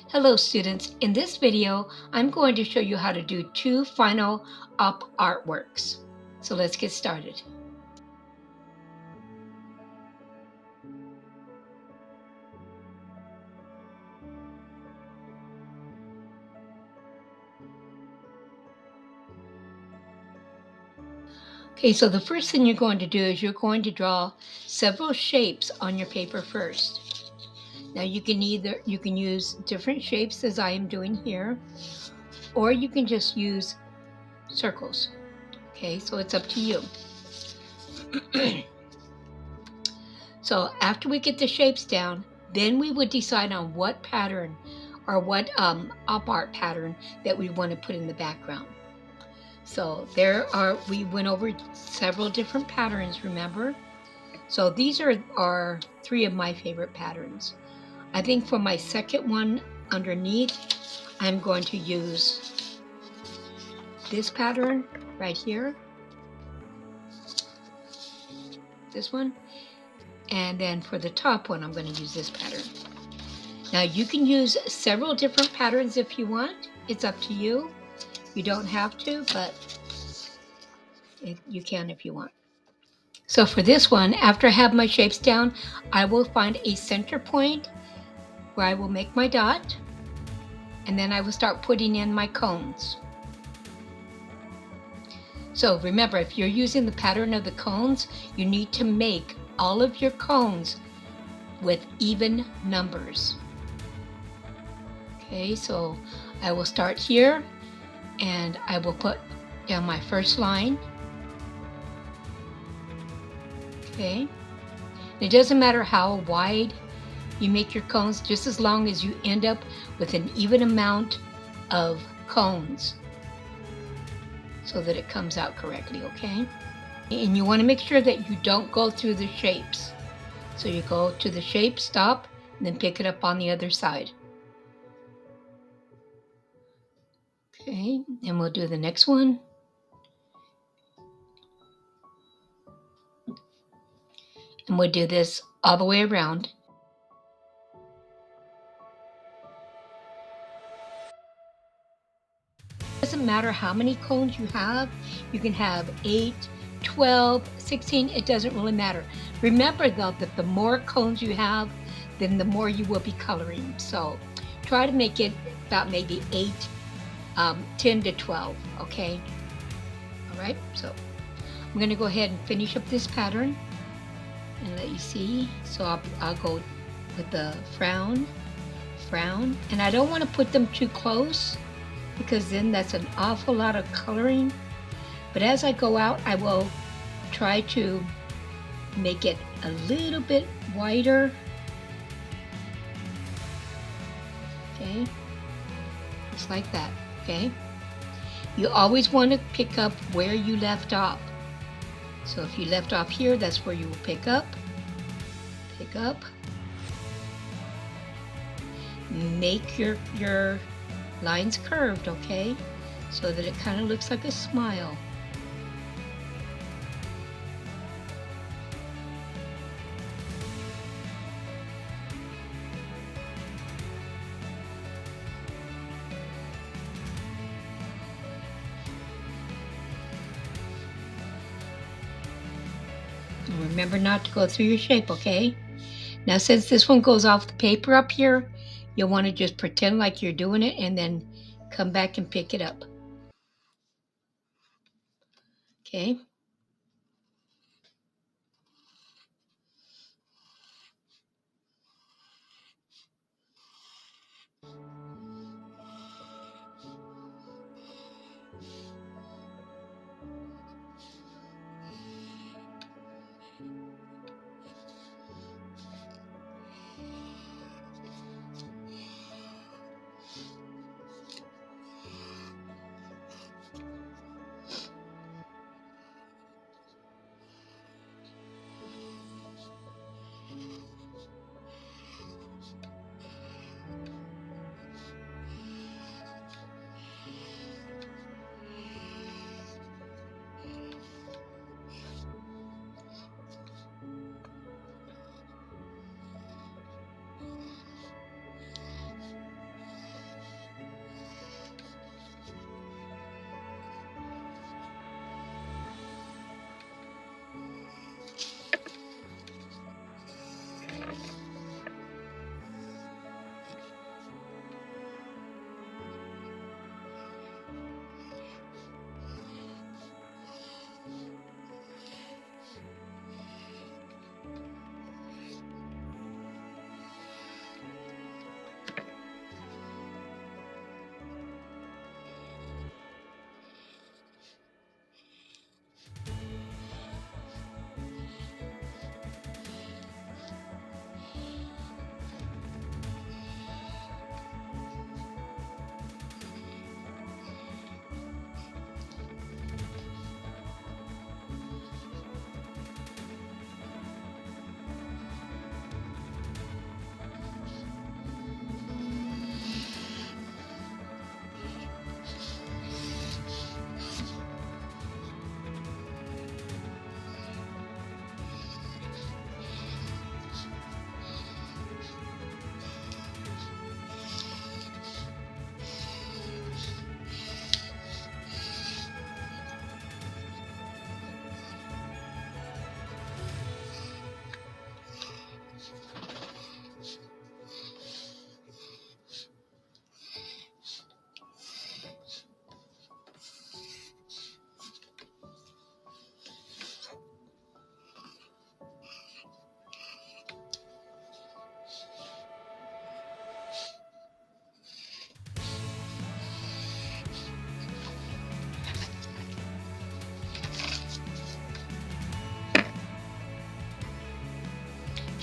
Hello students, in this video I'm going to show you how to do two final up artworks. So let's get started. Okay, so the first thing you're going to do is you're going to draw several shapes on your paper first. Now you can use different shapes as I am doing here, or you can just use circles. Okay, so it's up to you. So after we get the shapes down, then we would decide on what pattern or what op art pattern that we want to put in the background. So we went over several different patterns, remember? So these are three of my favorite patterns. I think for my second one underneath, I'm going to use this pattern right here, this one. And then for the top one, I'm going to use this pattern. Now you can use several different patterns if you want. It's up to you. You don't have to, but you can if you want. So for this one, after I have my shapes down, I will find a center point where I will make my dot, and then I will start putting in my cones. So remember, if you're using the pattern of the cones, you need to make all of your cones with even numbers. Okay, so I will start here and I will put down my first line. Okay, it doesn't matter how wide you make your cones, just as long as you end up with an even amount of cones so that it comes out correctly, okay? And you want to make sure that you don't go through the shapes. So you go to the shape, stop, and then pick it up on the other side. Okay, and we'll do the next one. And we'll do this all the way around. It doesn't matter how many cones you have. You can have 8, 12, 16, it doesn't really matter. Remember though that the more cones you have, then the more you will be coloring. So try to make it about maybe 8, 10 to 12, okay? All right, so I'm gonna go ahead and finish up this pattern and let you see. So I'll go with the frown, and I don't want to put them too close because then that's an awful lot of coloring. But as I go out, I will try to make it a little bit wider. Okay, just like that, okay? You always want to pick up where you left off. So if you left off here, that's where you will pick up. Pick up. Make your lines curved, okay? So that it kind of looks like a smile. And remember not to go through your shape, okay? Now since this one goes off the paper up here, you'll want to just pretend like you're doing it and then come back and pick it up. Okay?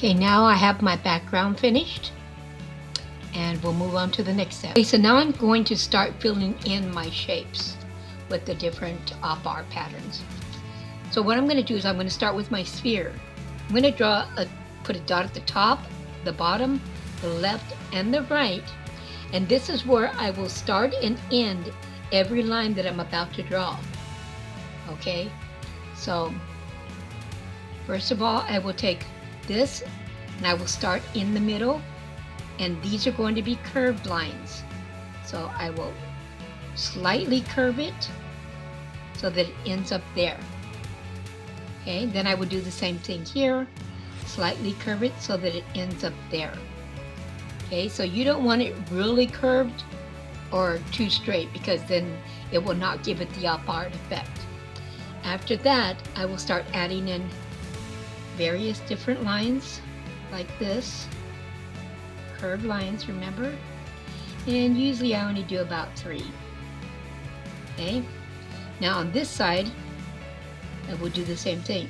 Okay, now I have my background finished, and we'll move on to the next step. Okay, so now I'm going to start filling in my shapes with the different bar patterns. So what I'm going to do is I'm going to start with my sphere. I'm going to put a dot at the top, the bottom, the left, and the right, and this is where I will start and end every line that I'm about to draw. Okay, so first of all, I will take this and I will start in the middle, and these are going to be curved lines. So I will slightly curve it so that it ends up there. Okay, then I would do the same thing here, slightly curve it so that it ends up there. Okay, so you don't want it really curved or too straight, because then it will not give it the op art effect. After that, I will start adding in various different lines like this, curved lines, remember? And usually I only do about 3. Okay, now on this side, I will do the same thing.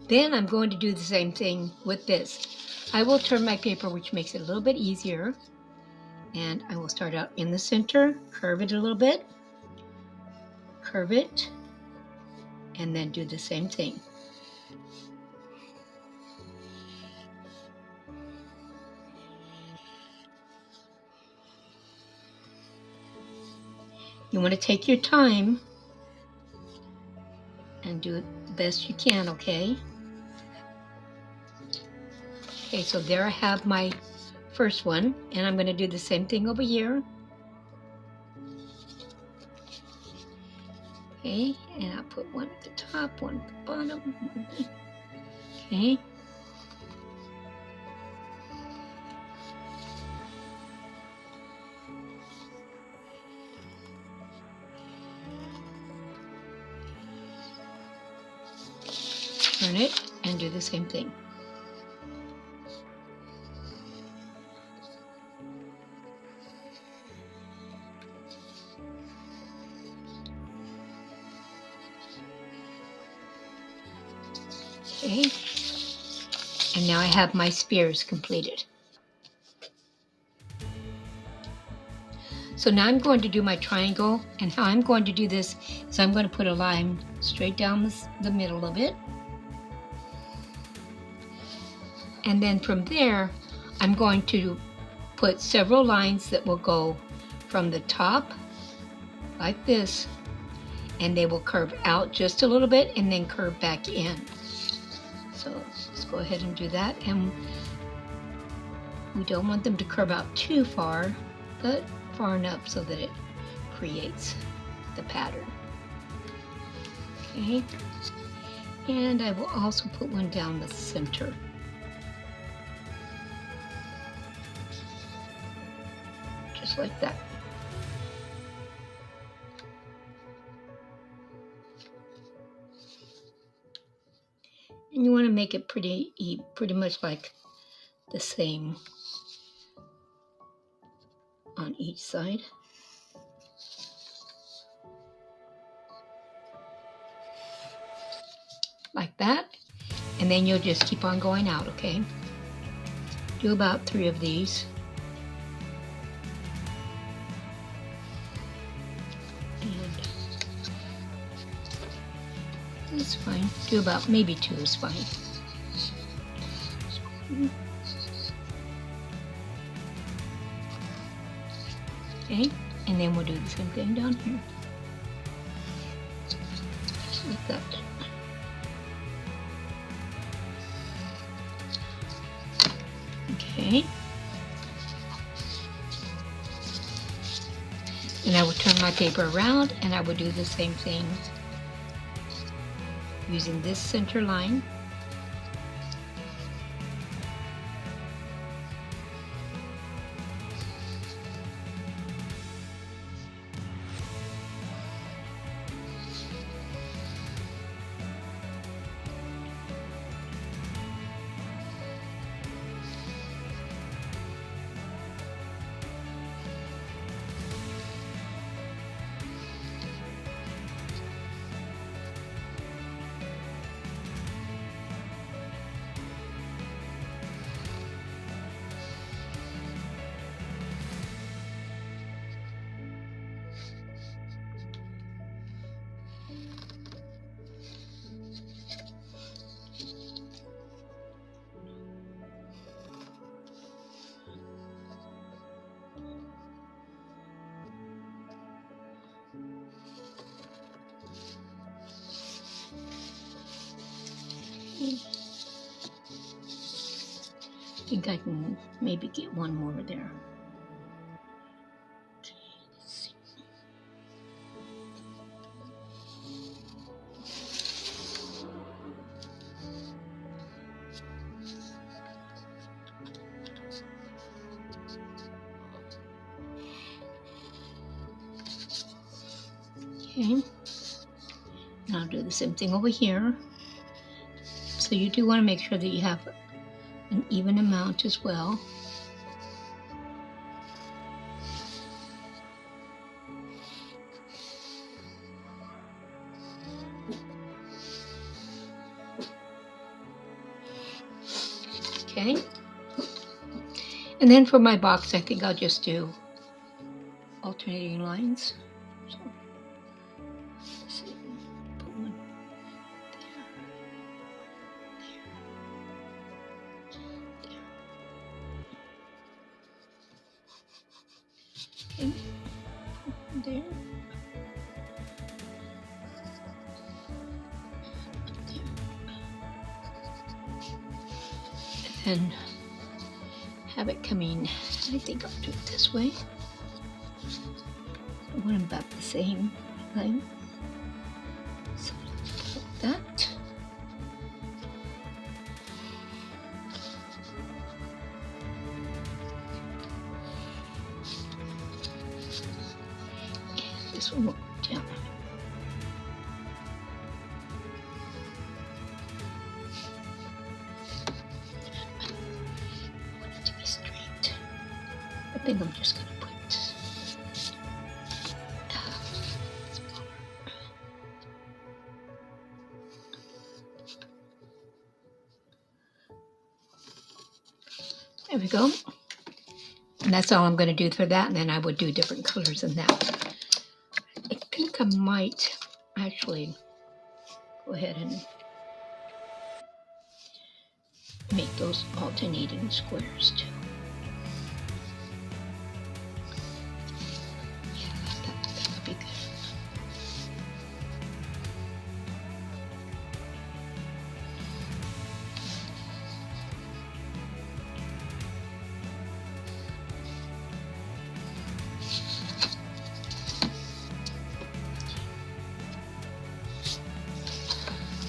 Then I'm going to do the same thing with this. I will turn my paper, which makes it a little bit easier, and I will start out in the center, curve it a little bit, curve it, and then do the same thing. You want to take your time and do it the best you can, okay? Okay, so there I have my first one, and I'm going to do the same thing over here. Okay, and I'll put one at the top, one at the bottom. Okay. Turn it and do the same thing. Okay, and now I have my spears completed. So now I'm going to do my triangle, and how I'm going to do this is I'm going to put a line straight down the middle of it. And then from there, I'm going to put several lines that will go from the top, like this, and they will curve out just a little bit and then curve back in. So let's go ahead and do that. And we don't want them to curve out too far, but far enough so that it creates the pattern. Okay, and I will also put one down the center. Just like that. And you want to make it pretty much like the same on each side. Like that. And then you'll just keep on going out, okay? Do about 3 of these. That's fine. Do about maybe 2 is fine. Okay, and then we'll do the same thing down here. Just like that. Okay. And I will turn my paper around and I will do the same thing using this center line. think I can maybe get one more there. Okay, and I'll do the same thing over here. So you do want to make sure that you have an even amount as well. Okay, and then for my box, I think I'll just do alternating lines. So, let's see, put one there, there, there, and have it coming. I think I'll do it this way. I want them about the same length. So like that. And this one will go down. I want it to be straight. I think I'm just gonna put there we go. And that's all I'm going to do for that, and then I would do different colors in that. I think I might actually go ahead and make those alternating squares too. Yeah, that would be good.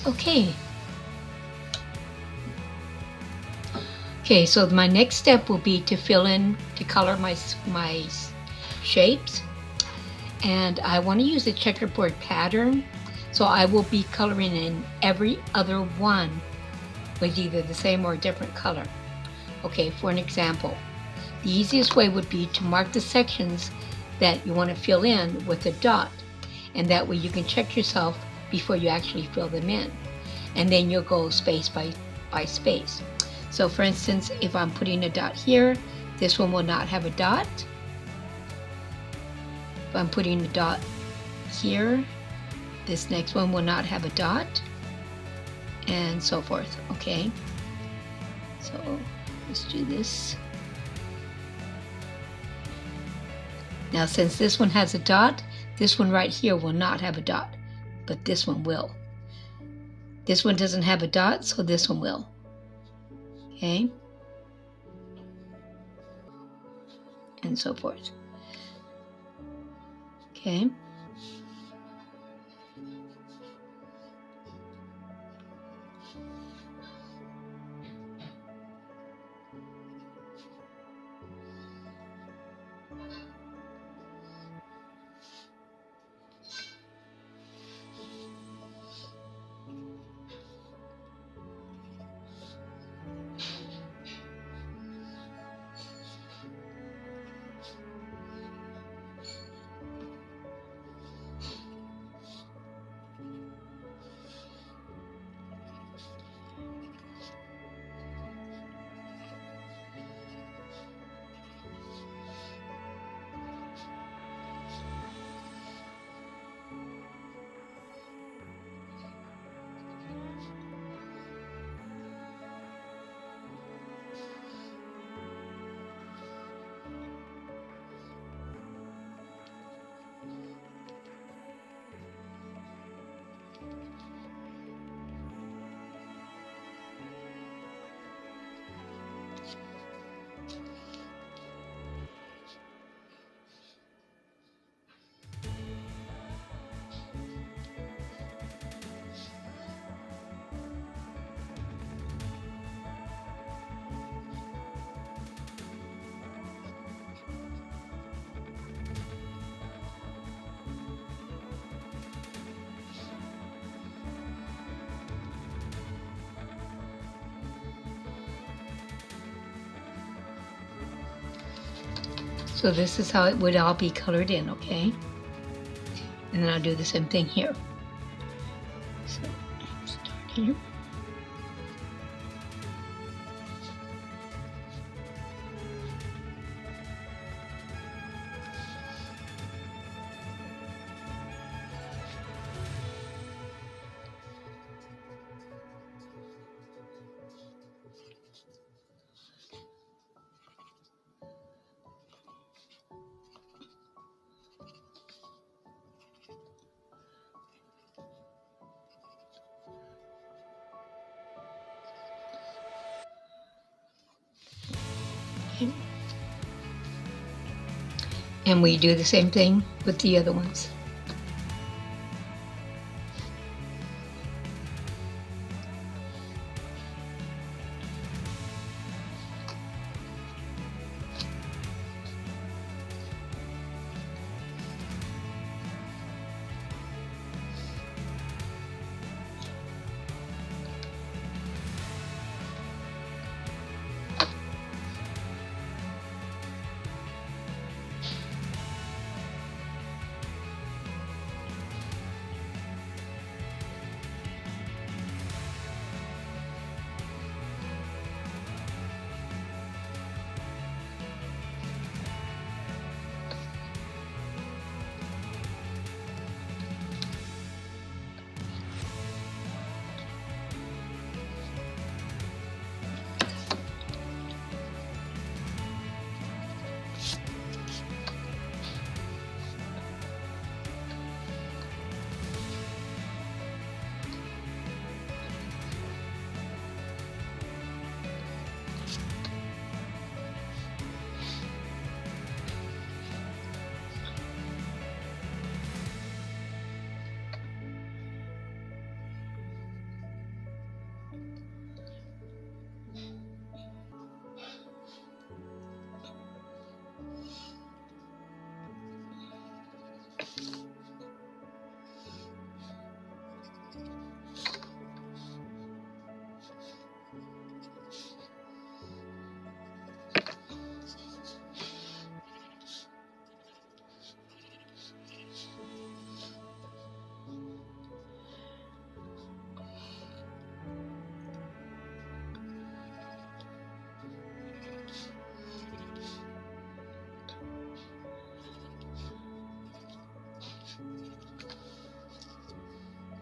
Okay. Okay, so my next step will be to fill in, to color my shapes. And I want to use a checkerboard pattern. So I will be coloring in every other one with either the same or a different color. Okay, for an example, the easiest way would be to mark the sections that you want to fill in with a dot. And that way you can check yourself before you actually fill them in. And then you'll go space by space. So for instance, if I'm putting a dot here, this one will not have a dot. If I'm putting a dot here, this next one will not have a dot, and so forth, okay? So let's do this. Now since this one has a dot, this one right here will not have a dot, but this one will. This one doesn't have a dot, so this one will. Okay? And so forth. Okay? So this is how it would all be colored in, okay? And then I'll do the same thing here. So start here. Okay. And we do the same thing with the other ones.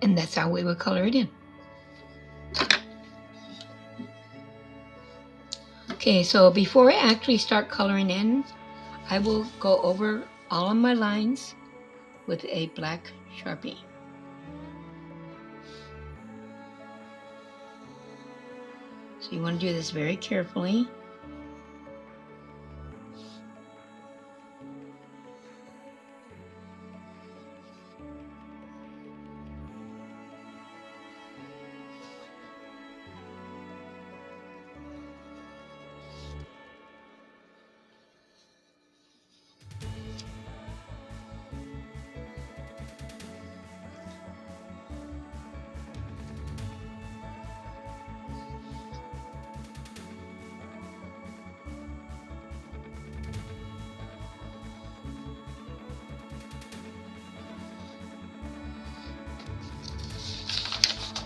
And that's how we would color it in. Okay, so before I actually start coloring in, I will go over all of my lines with a black Sharpie. So you want to do this very carefully.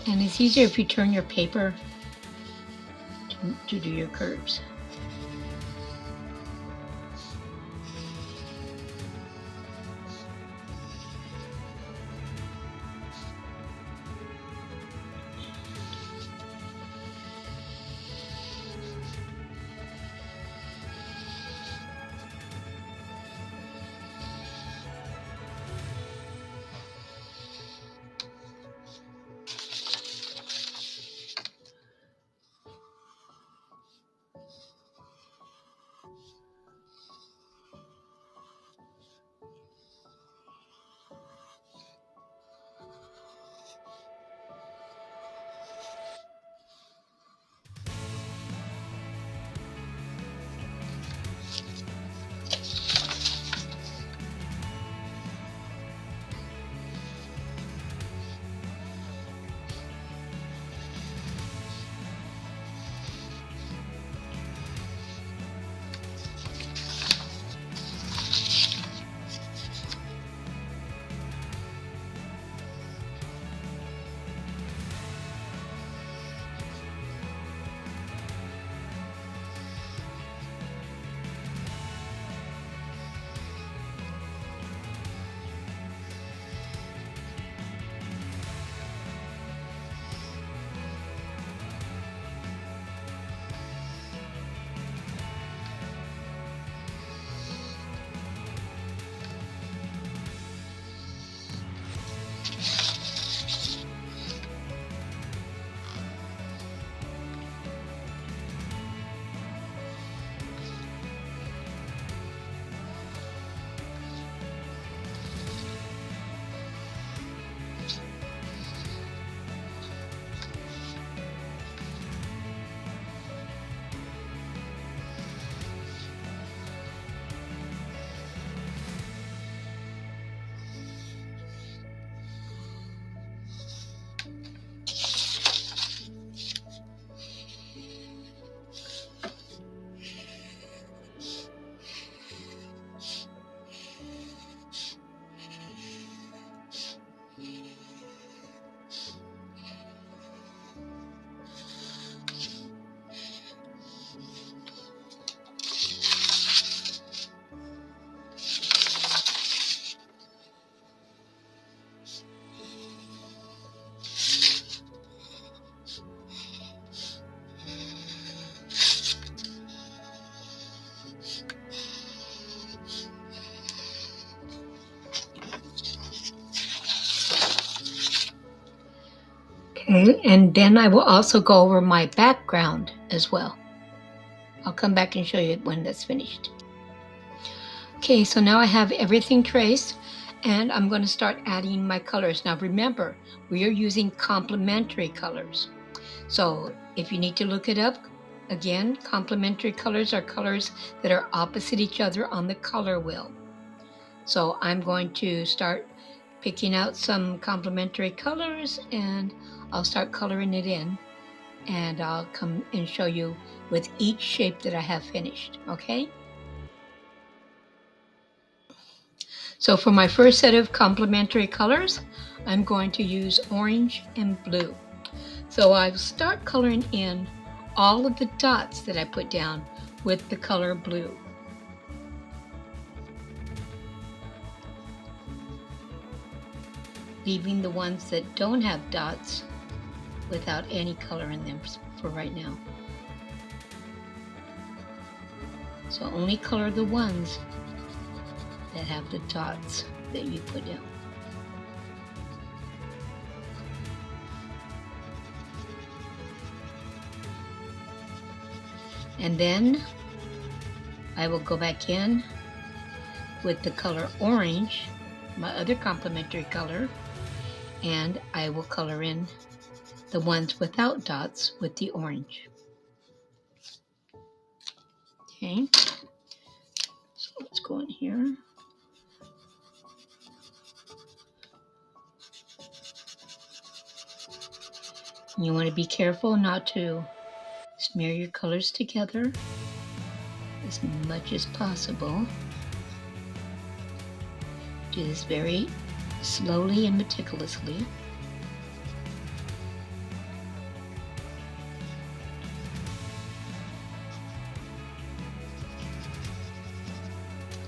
And it's easier if you turn your paper to do your curves. Okay, and then I will also go over my background as well. I'll come back and show you when that's finished. Okay, so now I have everything traced, and I'm going to start adding my colors. Now remember, we are using complementary colors. So if you need to look it up, again, complementary colors are colors that are opposite each other on the color wheel. So I'm going to start picking out some complementary colors, and I'll start coloring it in, and I'll come and show you with each shape that I have finished, okay? So for my first set of complementary colors, I'm going to use orange and blue. So I'll start coloring in all of the dots that I put down with the color blue. Leaving the ones that don't have dots without any color in them for right now. So only color the ones that have the dots that you put down. And then I will go back in with the color orange, my other complementary color, and I will color in the ones without dots with the orange. Okay, so let's go in here. You want to be careful not to smear your colors together as much as possible. Do this very slowly and meticulously.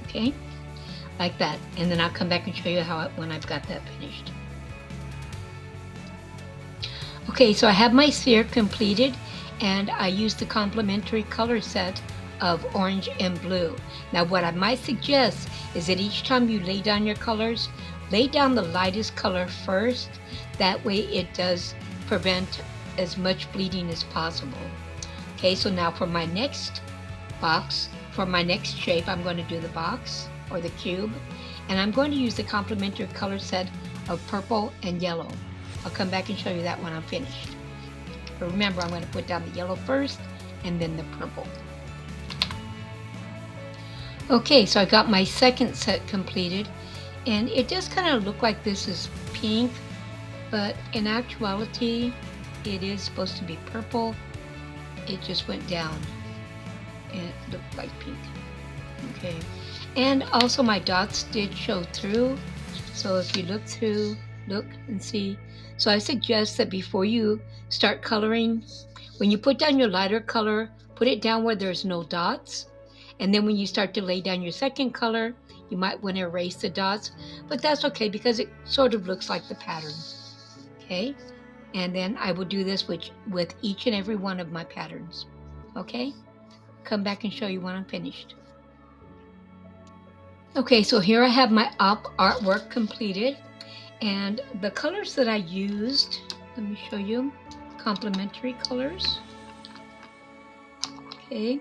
Okay, like that. And then I'll come back and show you when I've got that finished. Okay, so I have my sphere completed, and I used the complementary color set of orange and blue. Now what I might suggest is that each time you lay down your colors, lay down the lightest color first. That way it does prevent as much bleeding as possible. Okay, so now for my next box, for my next shape, I'm going to do the box or the cube, and I'm going to use the complementary color set of purple and yellow. I'll come back and show you that when I'm finished. But remember, I'm going to put down the yellow first and then the purple. Okay, so I got my second set completed, and it does kind of look like this is pink, but in actuality, it is supposed to be purple. It just went down and it looked like pink. Okay, and also my dots did show through. So if you look through, look and see. So I suggest that before you start coloring, when you put down your lighter color, put it down where there's no dots. And then when you start to lay down your second color, you might want to erase the dots, but that's okay because it sort of looks like the pattern. Okay, and then I will do this with each and every one of my patterns. Okay, come back and show you when I'm finished. Okay, so here I have my artwork completed, and the colors that I used, let me show you, complementary colors. Okay,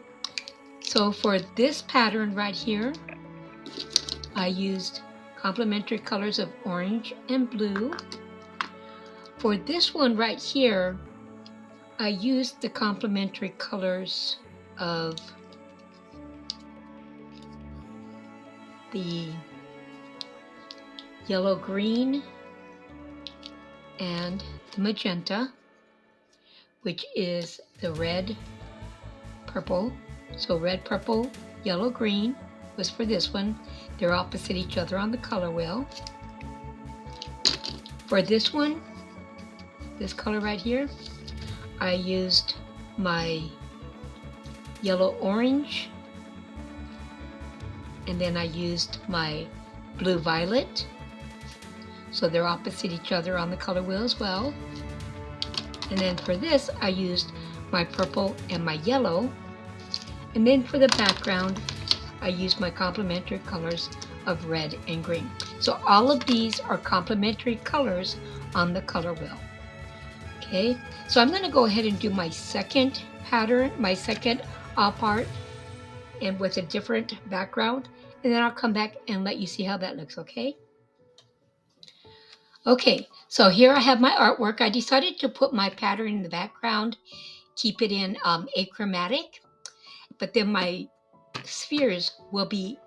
so for this pattern right here, I used complementary colors of orange and blue. For this one right here, I used the complementary colors of the yellow green and the magenta, which is the red purple. So red, purple, yellow, green was for this one. They're opposite each other on the color wheel. For this one, this color right here, I used my yellow orange, and then I used my blue violet. So they're opposite each other on the color wheel as well. And then for this, I used my purple and my yellow. And then for the background, I used my complementary colors of red and green. So all of these are complementary colors on the color wheel. Okay, so I'm going to go ahead and do my second pattern, my second part, and with a different background, and then I'll come back and let you see how that looks, okay? Okay, so here I have my artwork. I decided to put my pattern in the background, keep it in achromatic, but then my spheres will be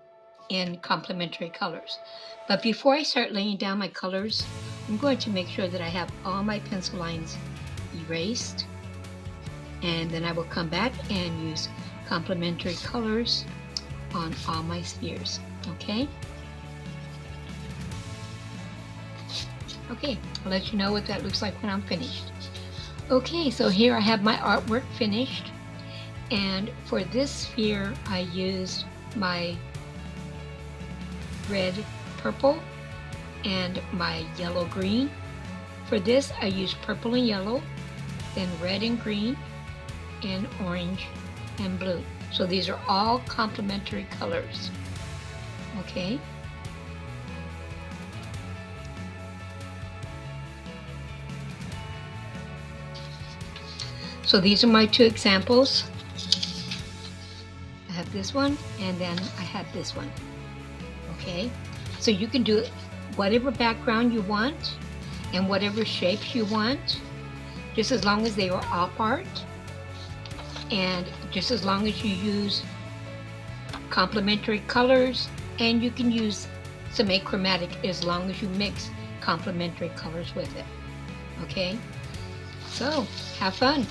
in complementary colors. But before I start laying down my colors, I'm going to make sure that I have all my pencil lines erased, and then I will come back and use complementary colors on all my spheres, okay? Okay, I'll let you know what that looks like when I'm finished. Okay, so here I have my artwork finished, and for this sphere I used my red purple and my yellow green. For this I used purple and yellow, then red and green, and orange and blue. So these are all complementary colors, okay? So these are my two examples. I have this one, and then I have this one, okay? So you can do whatever background you want and whatever shapes you want, just as long as they are op art, and just as long as you use complementary colors, and you can use some achromatic as long as you mix complementary colors with it, okay? So have fun.